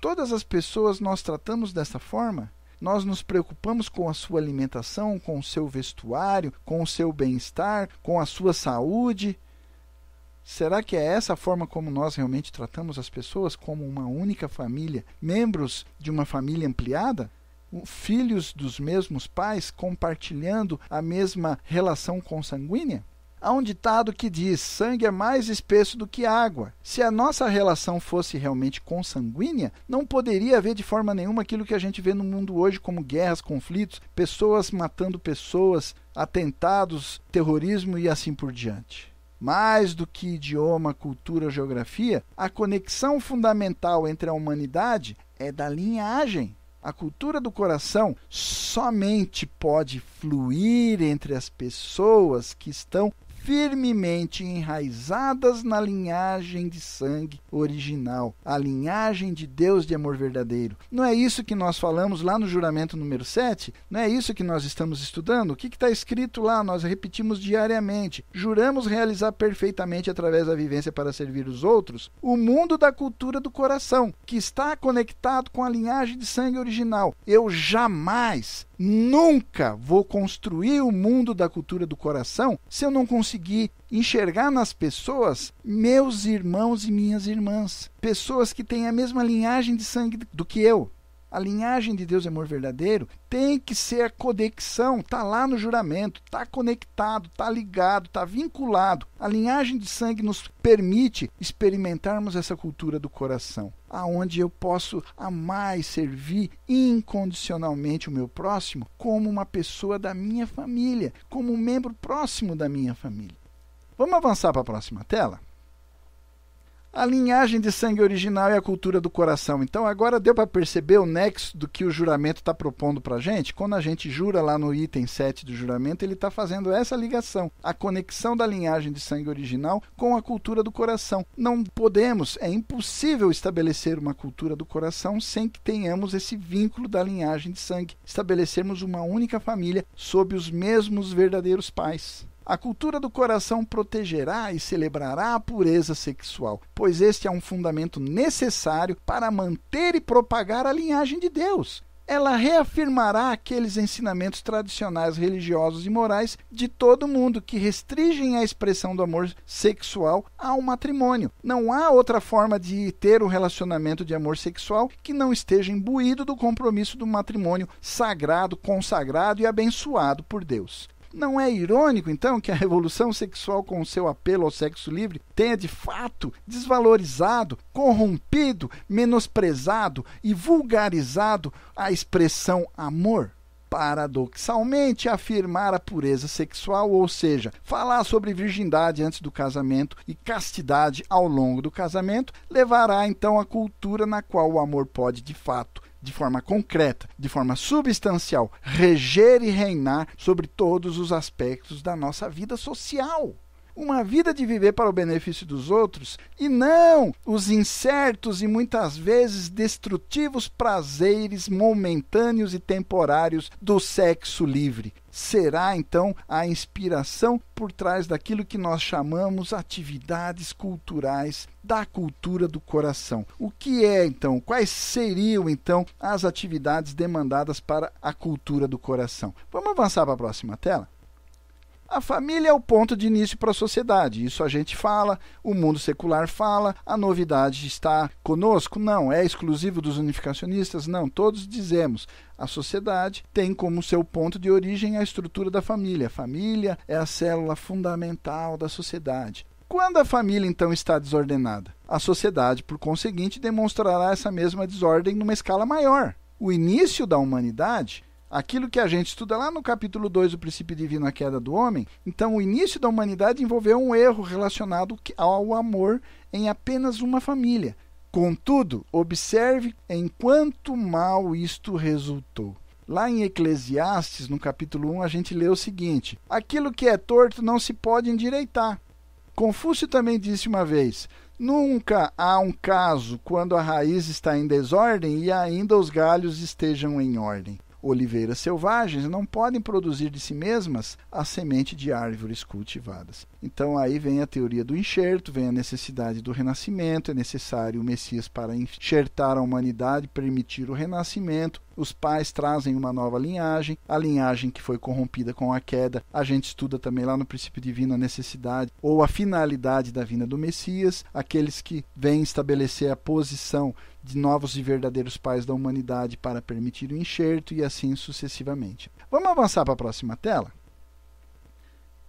Todas as pessoas nós tratamos dessa forma? Nós nos preocupamos com a sua alimentação, com o seu vestuário, com o seu bem-estar, com a sua saúde. Será que é essa a forma como nós realmente tratamos as pessoas, como uma única família, membros de uma família ampliada? Filhos dos mesmos pais, compartilhando a mesma relação consanguínea? Há um ditado que diz: sangue é mais espesso do que água. Se a nossa relação fosse realmente consanguínea, não poderia haver de forma nenhuma aquilo que a gente vê no mundo hoje, como guerras, conflitos, pessoas matando pessoas, atentados, terrorismo e assim por diante. Mais do que idioma, cultura, geografia, a conexão fundamental entre a humanidade é da linhagem. A cultura do coração somente pode fluir entre as pessoas que estão firmemente enraizadas na linhagem de sangue original, a linhagem de Deus de amor verdadeiro. Não é isso que nós falamos lá no juramento número 7? Não é isso que nós estamos estudando? O que está escrito lá? Nós repetimos diariamente. Juramos realizar perfeitamente através da vivência para servir os outros o mundo da cultura do coração, que está conectado com a linhagem de sangue original. Eu jamais, nunca vou construir o mundo da cultura do coração se eu não conseguir enxergar nas pessoas meus irmãos e minhas irmãs. Pessoas que têm a mesma linhagem de sangue do que eu. A linhagem de Deus é amor verdadeiro tem que ser a conexão, está lá no juramento, está conectado, está ligado, está vinculado. A linhagem de sangue nos permite experimentarmos essa cultura do coração, aonde eu posso amar e servir incondicionalmente o meu próximo como uma pessoa da minha família, como um membro próximo da minha família. Vamos avançar para a próxima tela? A linhagem de sangue original e a cultura do coração. Então, agora deu para perceber o nexo do que o juramento está propondo para a gente? Quando a gente jura lá no item 7 do juramento, ele está fazendo essa ligação, a conexão da linhagem de sangue original com a cultura do coração. Não podemos, é impossível estabelecer uma cultura do coração sem que tenhamos esse vínculo da linhagem de sangue, estabelecermos uma única família sob os mesmos verdadeiros pais. A cultura do coração protegerá e celebrará a pureza sexual, pois este é um fundamento necessário para manter e propagar a linhagem de Deus. Ela reafirmará aqueles ensinamentos tradicionais religiosos e morais de todo mundo que restringem a expressão do amor sexual ao matrimônio. Não há outra forma de ter um relacionamento de amor sexual que não esteja imbuído do compromisso do matrimônio sagrado, consagrado e abençoado por Deus. Não é irônico, então, que a revolução sexual, com o seu apelo ao sexo livre, tenha de fato desvalorizado, corrompido, menosprezado e vulgarizado a expressão amor? Paradoxalmente, afirmar a pureza sexual, ou seja, falar sobre virgindade antes do casamento e castidade ao longo do casamento, levará então à cultura na qual o amor pode, de fato, de forma concreta, de forma substancial, reger e reinar sobre todos os aspectos da nossa vida social. Uma vida de viver para o benefício dos outros e não os incertos e muitas vezes destrutivos prazeres momentâneos e temporários do sexo livre. Será, então, a inspiração por trás daquilo que nós chamamos atividades culturais da cultura do coração. O que é, então? Quais seriam, então, as atividades demandadas para a cultura do coração? Vamos avançar para a próxima tela? A família é o ponto de início para a sociedade. Isso a gente fala, o mundo secular fala, a novidade está conosco? Não. É exclusivo dos unificacionistas? Não. Todos dizemos. A sociedade tem como seu ponto de origem a estrutura da família. A família é a célula fundamental da sociedade. Quando a família, então, está desordenada, a sociedade, por conseguinte, demonstrará essa mesma desordem numa escala maior. O início da humanidade, aquilo que a gente estuda lá no capítulo 2 do princípio divino, a queda do homem, então o início da humanidade envolveu um erro relacionado ao amor em apenas uma família. Contudo, observe em quanto mal isto resultou. Lá em Eclesiastes, no capítulo 1, a gente lê o seguinte: aquilo que é torto não se pode endireitar. Confúcio também disse uma vez: nunca há um caso quando a raiz está em desordem e ainda os galhos estejam em ordem. Oliveiras selvagens não podem produzir de si mesmas a semente de árvores cultivadas. Então aí vem a teoria do enxerto, vem a necessidade do renascimento, é necessário o Messias para enxertar a humanidade, permitir o renascimento. os pais trazem uma nova linhagem, a linhagem que foi corrompida com a queda, a gente estuda também lá no princípio divino a necessidade ou a finalidade da vinda do Messias, aqueles que vêm estabelecer a posição de novos e verdadeiros pais da humanidade para permitir o enxerto e assim sucessivamente. Vamos avançar para a próxima tela?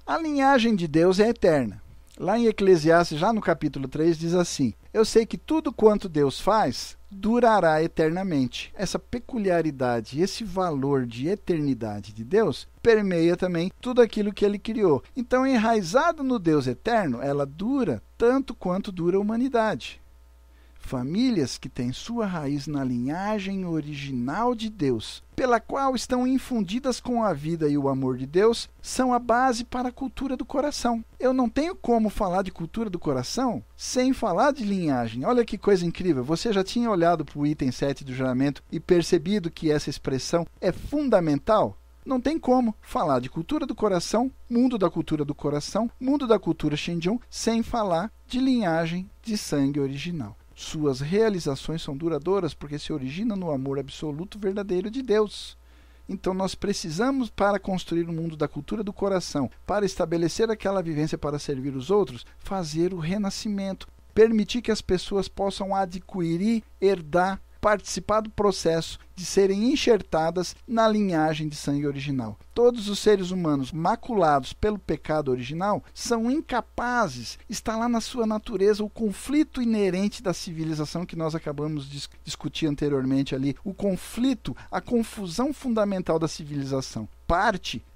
A linhagem de Deus é eterna. Lá em Eclesiastes, já no capítulo 3, diz assim: eu sei que tudo quanto Deus faz durará eternamente. Essa peculiaridade, esse valor de eternidade de Deus permeia também tudo aquilo que ele criou. Então, enraizado no Deus eterno, ela dura tanto quanto dura a humanidade. Famílias que têm sua raiz na linhagem original de Deus, pela qual estão infundidas com a vida e o amor de Deus, são a base para a cultura do coração. Eu não tenho como falar de cultura do coração sem falar de linhagem. Olha que coisa incrível. Você já tinha olhado para o item 7 do juramento e percebido que essa expressão é fundamental? Não tem como falar de cultura do coração, mundo da cultura do coração, mundo da cultura Shinjong, sem falar de linhagem de sangue original. Suas realizações são duradouras porque se originam no amor absoluto verdadeiro de Deus. Então nós precisamos, para construir o mundo da cultura do coração, para estabelecer aquela vivência para servir os outros, fazer o renascimento, permitir que as pessoas possam adquirir, herdar, participar do processo de serem enxertadas na linhagem de sangue original. Todos os seres humanos maculados pelo pecado original são incapazes, está lá na sua natureza o conflito inerente da civilização que nós acabamos de discutir anteriormente ali, o conflito, a confusão fundamental da civilização.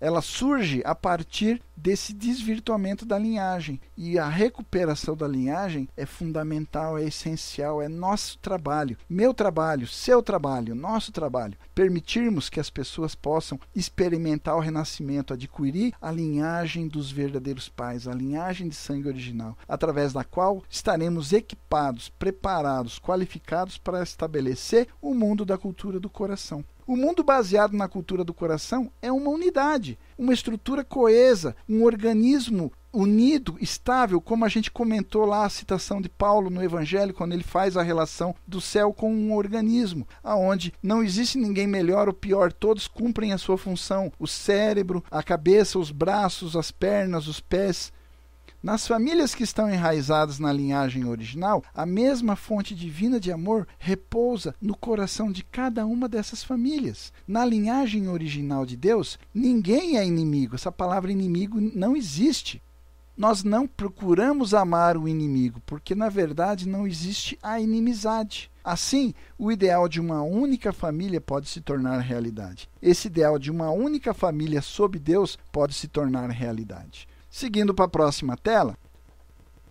Ela surge a partir desse desvirtuamento da linhagem. E a recuperação da linhagem é fundamental, é essencial, é nosso trabalho, meu trabalho, seu trabalho, nosso trabalho. Permitirmos que as pessoas possam experimentar o renascimento, adquirir a linhagem dos verdadeiros pais, a linhagem de sangue original, através da qual estaremos equipados, preparados, qualificados para estabelecer o mundo da cultura do coração. O mundo baseado na cultura do coração é uma unidade, uma estrutura coesa, um organismo unido, estável, como a gente comentou lá a citação de Paulo no Evangelho, quando ele faz a relação do céu com um organismo, aonde não existe ninguém melhor ou pior, todos cumprem a sua função, o cérebro, a cabeça, os braços, as pernas, os pés. Nas famílias que estão enraizadas na linhagem original, a mesma fonte divina de amor repousa no coração de cada uma dessas famílias. Na linhagem original de Deus, ninguém é inimigo. Essa palavra inimigo não existe. Nós não procuramos amar o inimigo, porque na verdade não existe a inimizade. Assim, o ideal de uma única família pode se tornar realidade. Esse ideal de uma única família sob Deus pode se tornar realidade. Seguindo para a próxima tela,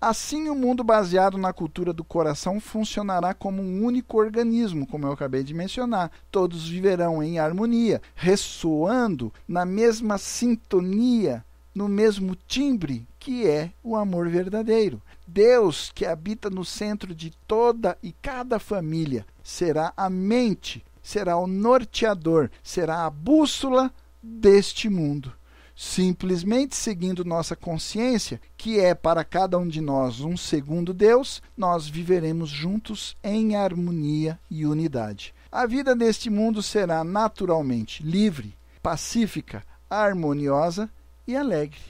assim o mundo baseado na cultura do coração funcionará como um único organismo, como eu acabei de mencionar. Todos viverão em harmonia, ressoando na mesma sintonia, no mesmo timbre, que é o amor verdadeiro. Deus, que habita no centro de toda e cada família, será a mente, será o norteador, será a bússola deste mundo. Simplesmente seguindo nossa consciência, que é para cada um de nós um segundo Deus, nós viveremos juntos em harmonia e unidade. A vida neste mundo será naturalmente livre, pacífica, harmoniosa e alegre.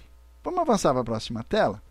Vamos avançar para a próxima tela?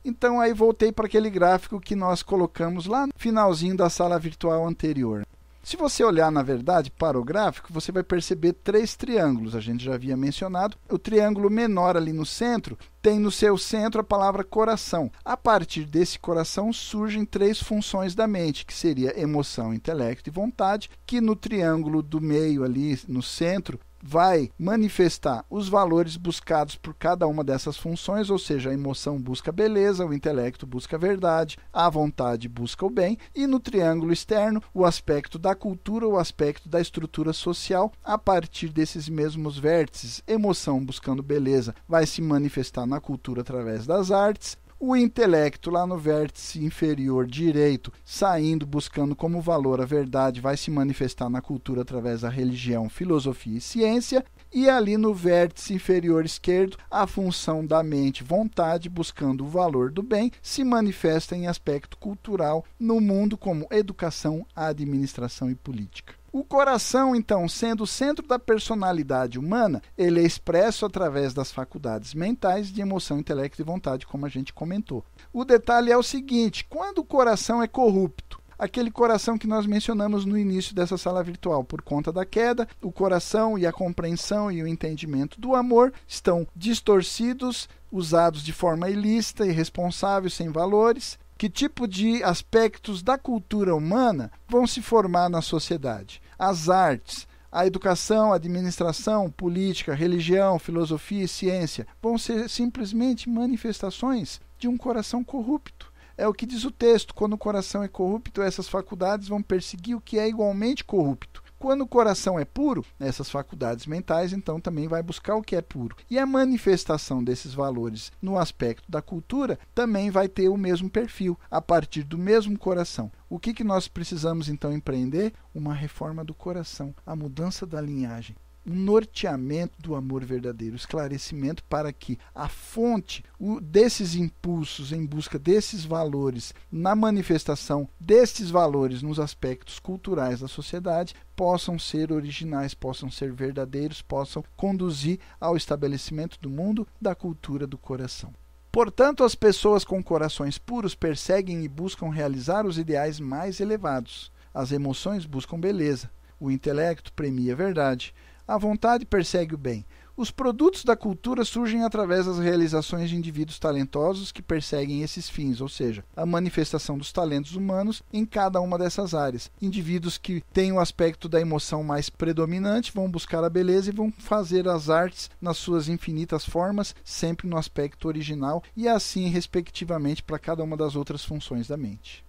Então aí voltei para aquele gráfico que nós colocamos lá no finalzinho da sala virtual anterior. Se você olhar, na verdade, para o gráfico, você vai perceber 3 triângulos. A gente já havia mencionado. O triângulo menor ali no centro tem no seu centro a palavra coração. A partir desse coração surgem 3 funções da mente, que seria emoção, intelecto e vontade, que no triângulo do meio ali no centro vai manifestar os valores buscados por cada uma dessas funções, ou seja, a emoção busca a beleza, o intelecto busca a verdade, a vontade busca o bem, e no triângulo externo, o aspecto da cultura, o aspecto da estrutura social, a partir desses mesmos vértices, emoção buscando beleza, vai se manifestar na cultura através das artes, o intelecto lá no vértice inferior direito, saindo, buscando como valor a verdade, vai se manifestar na cultura através da religião, filosofia e ciência. E ali no vértice inferior esquerdo, a função da mente, vontade, buscando o valor do bem, se manifesta em aspecto cultural no mundo como educação, administração e política. O coração, então, sendo o centro da personalidade humana, ele é expresso através das faculdades mentais de emoção, intelecto e vontade, como a gente comentou. O detalhe é o seguinte: quando o coração é corrupto, aquele coração que nós mencionamos no início dessa sala virtual, por conta da queda, o coração e a compreensão e o entendimento do amor estão distorcidos, usados de forma ilícita, irresponsável, sem valores. Que tipo de aspectos da cultura humana vão se formar na sociedade? As artes, a educação, a administração, política, religião, filosofia e ciência vão ser simplesmente manifestações de um coração corrupto. É o que diz o texto: quando o coração é corrupto, essas faculdades vão perseguir o que é igualmente corrupto. Quando o coração é puro, essas faculdades mentais, então, também vai buscar o que é puro. E a manifestação desses valores no aspecto da cultura também vai ter o mesmo perfil, a partir do mesmo coração. O que nós precisamos, então, empreender? Uma reforma do coração, a mudança da linhagem. Um norteamento do amor verdadeiro, esclarecimento para que a fonte desses impulsos em busca desses valores, na manifestação destes valores nos aspectos culturais da sociedade, possam ser originais, possam ser verdadeiros, possam conduzir ao estabelecimento do mundo da cultura do coração. Portanto, as pessoas com corações puros perseguem e buscam realizar os ideais mais elevados. As emoções buscam beleza, o intelecto premia a verdade, a vontade persegue o bem. Os produtos da cultura surgem através das realizações de indivíduos talentosos que perseguem esses fins, ou seja, a manifestação dos talentos humanos em cada uma dessas áreas. Indivíduos que têm o aspecto da emoção mais predominante vão buscar a beleza e vão fazer as artes nas suas infinitas formas, sempre no aspecto original, e assim, respectivamente, para cada uma das outras funções da mente.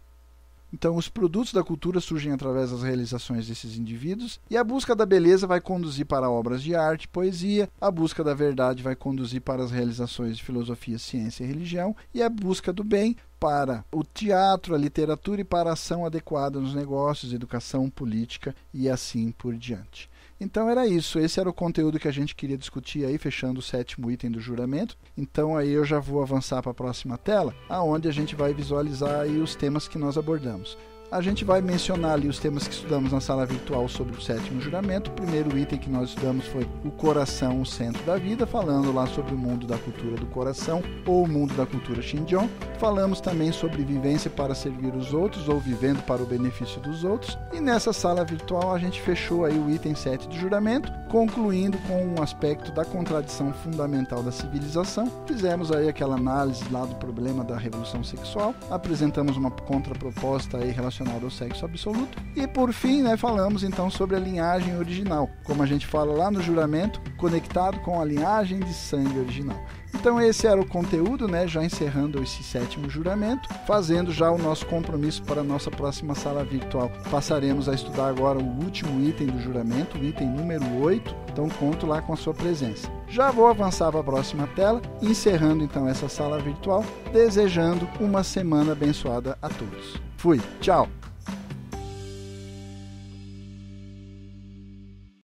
Então, os produtos da cultura surgem através das realizações desses indivíduos, e a busca da beleza vai conduzir para obras de arte e poesia, a busca da verdade vai conduzir para as realizações de filosofia, ciência e religião, e a busca do bem para o teatro, a literatura e para a ação adequada nos negócios, educação, política e assim por diante. Então era isso, esse era o conteúdo que a gente queria discutir aí, fechando o 7º item do juramento. Então aí eu já vou avançar para a próxima tela, aonde a gente vai visualizar aí os temas que nós abordamos. A gente vai mencionar ali os temas que estudamos na sala virtual sobre o 7º juramento. O primeiro item que nós estudamos foi o coração, o centro da vida, falando lá sobre o mundo da cultura do coração, ou o mundo da cultura Xinjiang. Falamos também sobre vivência para servir os outros, ou vivendo para o benefício dos outros. E nessa sala virtual a gente fechou aí o item 7 do juramento, concluindo com um aspecto da contradição fundamental da civilização. Fizemos aí aquela análise lá do problema da revolução sexual, apresentamos uma contraproposta aí relacionada ao sexo absoluto, e por fim, falamos então sobre a linhagem original, como a gente fala lá no juramento, conectado com a linhagem de sangue original. Então esse era o conteúdo, já encerrando esse 7º juramento, fazendo já o nosso compromisso para a nossa próxima sala virtual. Passaremos a estudar agora o último item do juramento, o item número 8, então conto lá com a sua presença. Já vou avançar para a próxima tela, encerrando então essa sala virtual, desejando uma semana abençoada a todos. Fui, tchau!